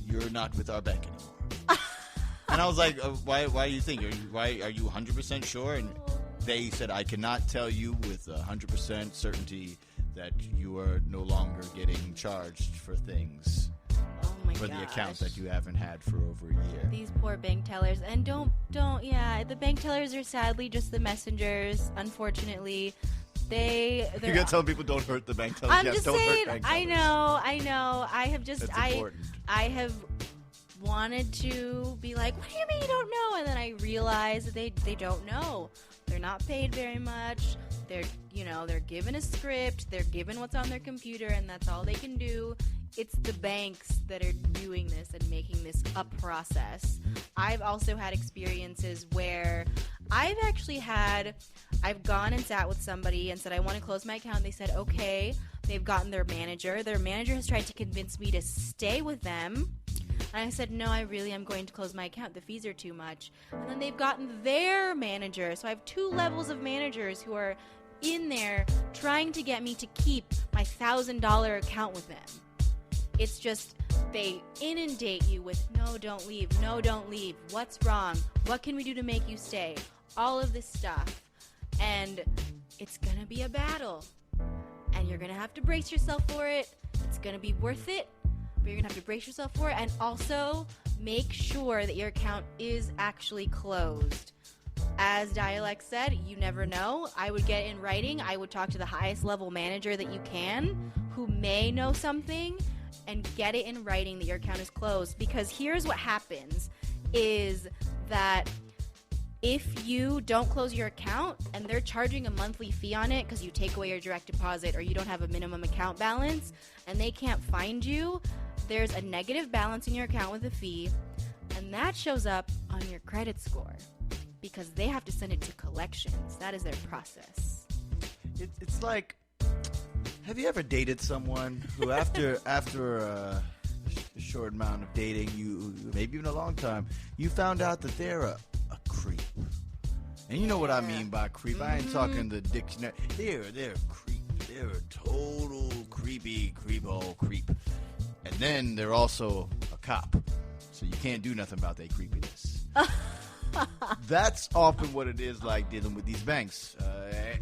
A: you're not with our bank anymore. And I was like, why do you think? Are you 100% sure? And they said, I cannot tell you with 100% certainty that you are no longer getting charged for things.
B: Oh my
A: for
B: gosh.
A: the account that you haven't had for over a year.
B: These poor bank tellers. And the bank tellers are sadly just the messengers, unfortunately. You're
A: gonna tell people don't hurt the bank tellers.
B: I'm
A: yes,
B: just
A: don't
B: saying.
A: hurt bank
B: I
A: tellers.
B: know. I have just.
A: That's important.
B: I have wanted to be like, what do you mean you don't know? And then I realized that they don't know. They're not paid very much. They're given a script. They're given what's on their computer, and that's all they can do. It's the banks that are doing this and making this a process. I've also had experiences where I've gone and sat with somebody and said, I want to close my account. They said, okay. They've gotten their manager. Their manager has tried to convince me to stay with them. And I said, no, I really am going to close my account. The fees are too much. And then they've gotten their manager. So I have 2 levels of managers who are in there trying to get me to keep my $1,000 account with them. It's just they inundate you with, no, don't leave. No, don't leave. What's wrong? What can we do to make you stay? All of this stuff. And it's going to be a battle. And you're going to have to brace yourself for it. It's going to be worth it. But you're going to have to brace yourself for it. And also make sure that your account is actually closed. As Dialect said, you never know. I would get in writing. I would talk to the highest level manager that you can who may know something and get it in writing that your account is closed. Because here's what happens is that if you don't close your account and they're charging a monthly fee on it because you take away your direct deposit or you don't have a minimum account balance and they can't find you, there's a negative balance in your account with a fee, and that shows up on your credit score because they have to send it to collections. That is their process.
A: It's like, have you ever dated someone who after a short amount of dating, you maybe even a long time, you found out that they're a creep? And you know what I mean by creep. I ain't talking the dictionary. They're a creep. They're a total creepo creep. And then they're also a cop. So you can't do nothing about their creepiness. That's often what it is like dealing with these banks.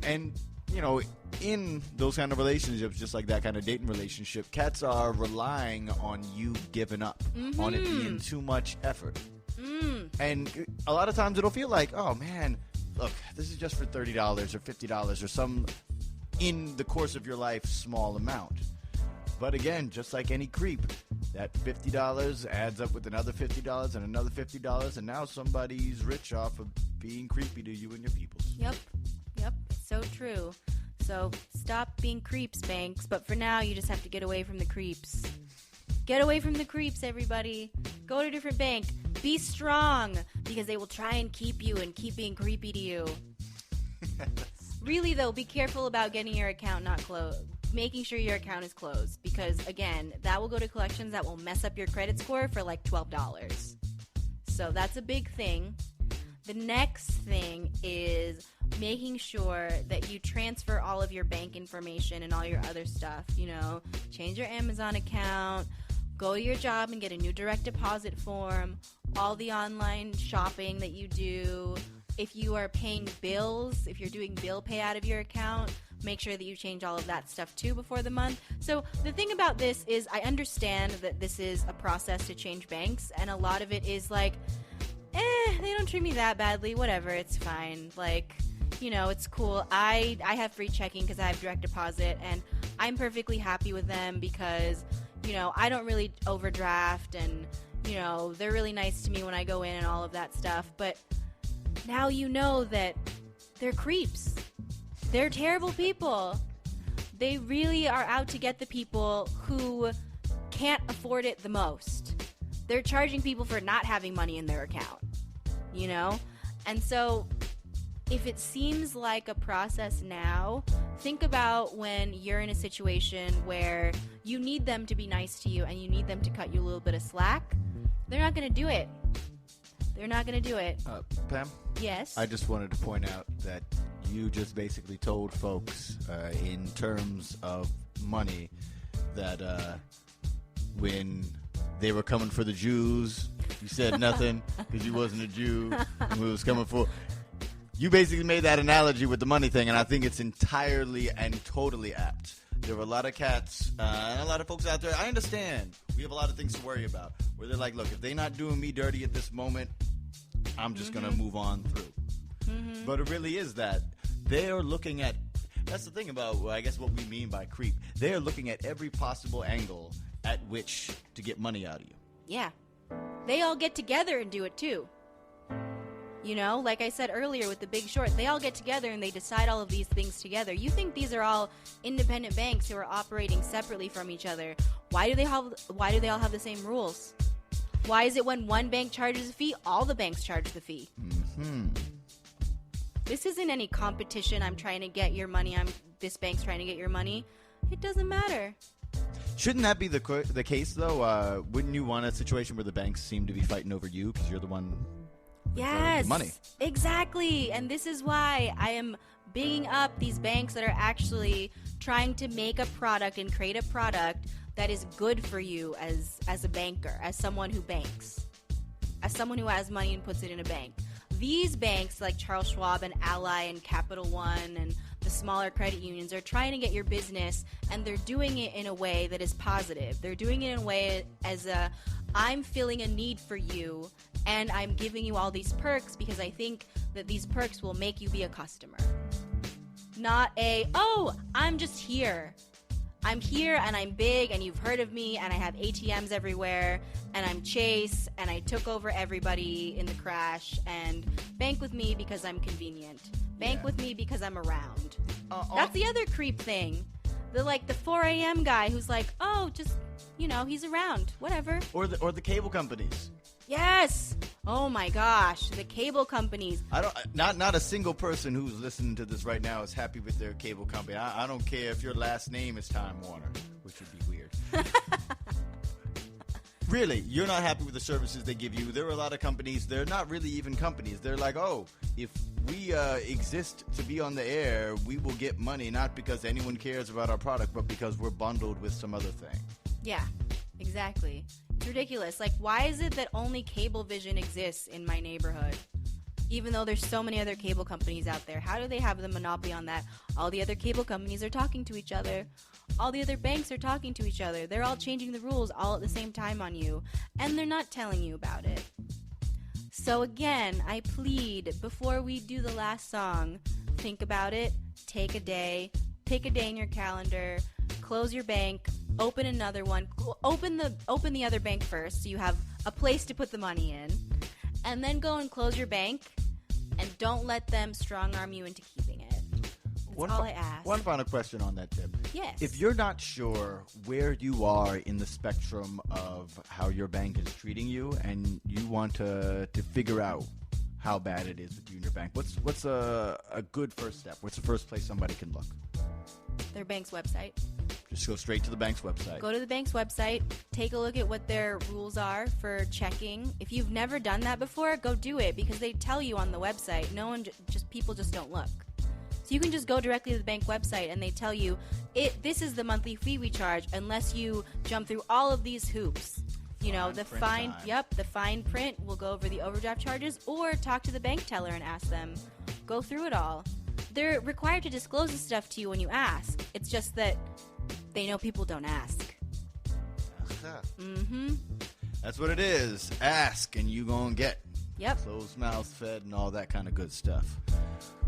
A: And, you know, in those kind of relationships, just like that kind of dating relationship, cats are relying on you giving up, on it being too much effort. And a lot of times it'll feel like, oh, man, look, this is just for $30 or $50 or some, in the course of your life, small amount. But again, just like any creep, that $50 adds up with another $50 and another $50, and now somebody's rich off of being creepy to you and your peoples.
B: Yep. It's so true. So stop being creeps, banks. But for now, you just have to get away from the creeps. Get away from the creeps, everybody. Go to a different bank. Be strong, because they will try and keep you and keep being creepy to you. Really, though, be careful about getting your account not closed. Making sure your account is closed, because, again, that will go to collections that will mess up your credit score for like $12. So that's a big thing. The next thing is making sure that you transfer all of your bank information and all your other stuff. You know, change your Amazon account, go to your job and get a new direct deposit form, all the online shopping that you do. If you are paying bills, if you're doing bill pay out of your account, make sure that you change all of that stuff too before the month. So the thing about this is I understand that this is a process to change banks, and a lot of it is like, they don't treat me that badly, whatever, it's fine. Like, you know, it's cool. I have free checking because I have direct deposit, and I'm perfectly happy with them because, you know, I don't really overdraft, and, you know, they're really nice to me when I go in and all of that stuff. But now you know that they're creeps. They're terrible people. They really are out to get the people who can't afford it the most. They're charging people for not having money in their account, you know? And so if it seems like a process now, think about when you're in a situation where you need them to be nice to you and you need them to cut you a little bit of slack. They're not going to do it. They're not going to do it.
A: Pam?
B: Yes?
A: I just wanted to point out that you just basically told folks in terms of money that when they were coming for the Jews, you said nothing because you wasn't a Jew and we was coming for... You basically made that analogy with the money thing, and I think it's entirely and totally apt. There were a lot of cats and a lot of folks out there. I understand. We have a lot of things to worry about. Where they're like, look, if they're not doing me dirty at this moment, I'm just going to move on through. But it really is that. They're looking at, that's the thing about, I guess, what we mean by creep. They're looking at every possible angle at which to get money out of you.
B: Yeah. They all get together and do it too. You know, like I said earlier with The Big Short, they all get together and they decide all of these things together. You think these are all independent banks who are operating separately from each other. Why do they all have the same rules? Why is it when one bank charges a fee, all the banks charge the fee? This isn't any competition. I'm trying to get your money. This bank's trying to get your money. It doesn't matter.
A: Shouldn't that be the case, though? Wouldn't you want a situation where the banks seem to be fighting over you because you're the one with
B: Yes,
A: the money?
B: Exactly. And this is why I am bigging up these banks that are actually trying to make a product and create a product that is good for you as a banker, as someone who banks, as someone who has money and puts it in a bank. These banks like Charles Schwab and Ally and Capital One and the smaller credit unions are trying to get your business, and they're doing it in a way that is positive. They're doing it in a way as I'm feeling a need for you, and I'm giving you all these perks because I think that these perks will make you be a customer. Not I'm just here. I'm here and I'm big and you've heard of me and I have ATMs everywhere and I'm Chase and I took over everybody in the crash, and bank with me because I'm convenient. Bank with me because I'm around. That's the other creep thing. The 4 a.m. guy who's like, just, he's around. Whatever.
A: Or the cable companies.
B: Yes. Oh my gosh, the cable companies.
A: Not a single person who's listening to this right now is happy with their cable company. I don't care if your last name is Time Warner, which would be weird. Really, you're not happy with the services they give you. There are a lot of companies, they're not really even companies. They're like, if we exist to be on the air, we will get money, not because anyone cares about our product, but because we're bundled with some other thing.
B: Yeah, exactly. It's ridiculous. Why is it that only Cablevision exists in my neighborhood? Even though there's so many other cable companies out there. How do they have the monopoly on that? All the other cable companies are talking to each other. All the other banks are talking to each other. They're all changing the rules all at the same time on you. And they're not telling you about it. So again, I plead, before we do the last song, think about it, take a day, pick a day in your calendar, close your bank, open another one, open the other bank first so you have a place to put the money in, and then go and close your bank, and don't let them strong-arm you into keeping it. That's all I ask.
A: One final question on that, Tim.
B: Yes.
A: If you're not sure where you are in the spectrum of how your bank is treating you, and you want to figure out how bad it is with you and your bank, what's a good first step? What's the first place somebody can look?
B: Their bank's website.
A: Just go straight to the bank's website.
B: Go to the bank's website. Take a look at what their rules are for checking. If you've never done that before, go do it, because they tell you on the website. People just don't look. So you can just go directly to the bank website and they tell you, this is the monthly fee we charge unless you jump through all of these hoops. The fine print will go over the overdraft charges, or talk to the bank teller and ask them. Go through it all. They're required to disclose this stuff to you when you ask. It's just that they know people don't ask. Mm-hmm.
A: That's what it is. Ask and you gonna get.
B: Yep.
A: Closed mouth fed and all that kind of good stuff.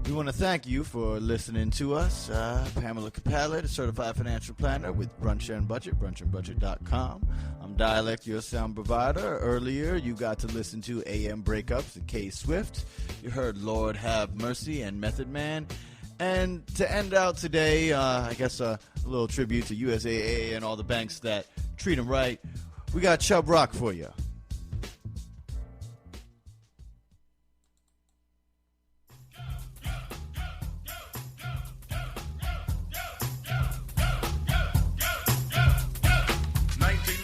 A: We want to thank you for listening to us. Pamela Capallet, a certified financial planner with Brunch and Budget, brunchandbudget.com. I'm Dialect, your sound provider. Earlier, you got to listen to AM Breakups and K Swift. You heard Lord Have Mercy and Method Man. And to end out today, I guess a little tribute to USAA and all the banks that treat them right. We got Chubb Rock for you.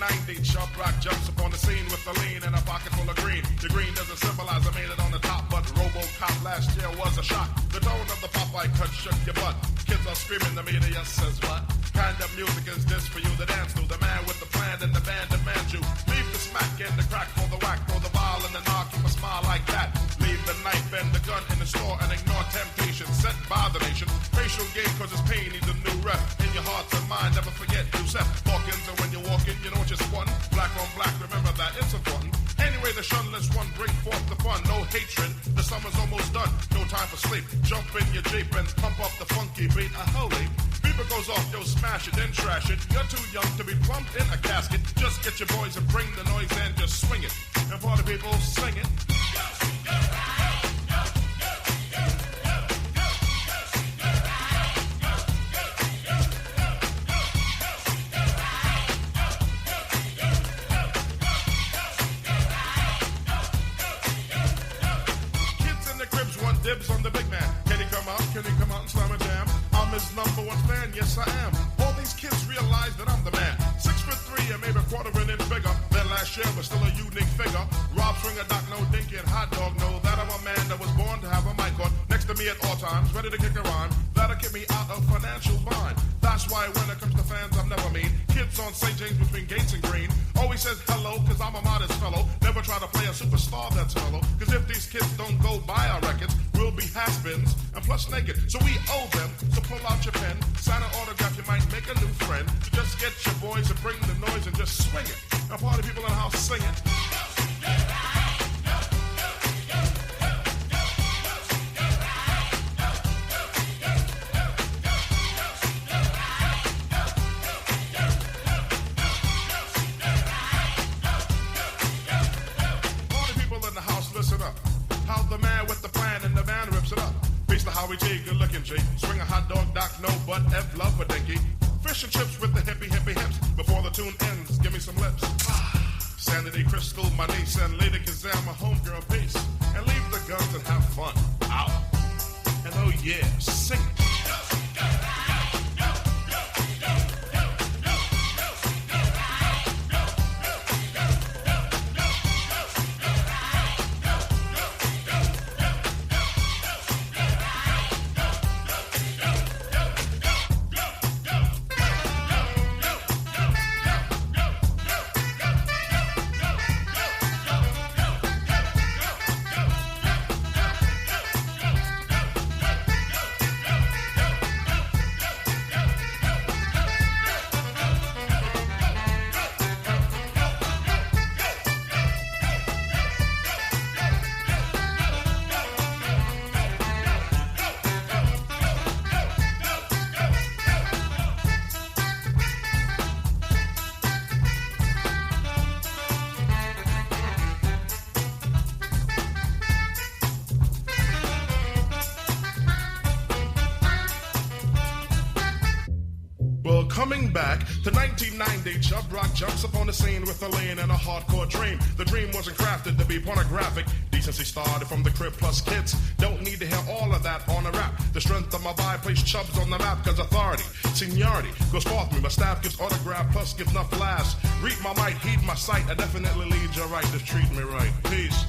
F: 1990, Chubb Rock jumps upon the scene with a lean and a pocket full of green. The green doesn't symbolize I made it on the top, but RoboCop last year was a shock. The tone of the Popeye cut shook your butt. Kids are screaming, the media says what? Kind of music is this for you to dance to? The man with the plan and the band demands you. Leave the smack and the crack for the whack, throw the ball and the knock, keep a smile like that. Leave the knife and the gun in the store and ignore temptation sent by the nation. Facial game cause it's pain needs a new rep. In your heart and mind, never forget Giuseppe Hawkins. And when you walk in, you know what you're squatting. Black on black, remember that, it's important. Anyway, the shunless one bring forth the fun. No hatred, the summer's almost done. No time for sleep. Jump in your Jeep and pump up the funky beat. Holy. Beeper goes off, yo, smash it, then trash it. You're too young to be plumped in a casket. Just get your boys and bring the noise and just swing it. And for the people, sing it. Dibs on the big man. Can he come out? Can he come out and slam a jam? I'm his number one fan, yes I am. All these kids realize that I'm the man. 6'3" and maybe a quarter of an inch bigger than last year, but still a unique figure. Rob Swinger, Doc, no dinky and hot dog know that I'm a man that was born to have a mic on next to me at all times, ready to kick a rhyme. That'll get me out of financial bind. That's why when it comes to fans, I'm never mean. Kids on St. James between Gates and Green always says hello, cause I'm a modest fellow. Never try to play a superstar that's mellow, cause if these kids don't go buy our records, we'll be has-beens and plus naked. So we owe them, so pull out your pen, sign an autograph, you might make a new friend. So just get your boys to bring the noise and just swing it. And party people in the house sing it. How the man with the plan and the van rips it up. Face the Howie G, good looking G. Swing a hot dog, Doc, no butt, F love a dinky. Fish and chips with the hippie hips. Before the tune ends, give me some lips. Sanity Crystal, my niece, and Lady Kazam, my homegirl, peace. And leave the guns and have fun. Out. And oh yeah, sing it. Coming back to 1990, Chubb Rock jumps up on the scene with a lean and a hardcore dream. The dream wasn't crafted to be pornographic. Decency started from the crib plus kids. Don't need to hear all of that on a rap. The strength of my vibe placed Chubbs on the map, cause authority, seniority goes forth me. My staff gives autograph plus gives enough laughs. Read my mic, heed my sight. I definitely lead you right, just treat me right. Peace.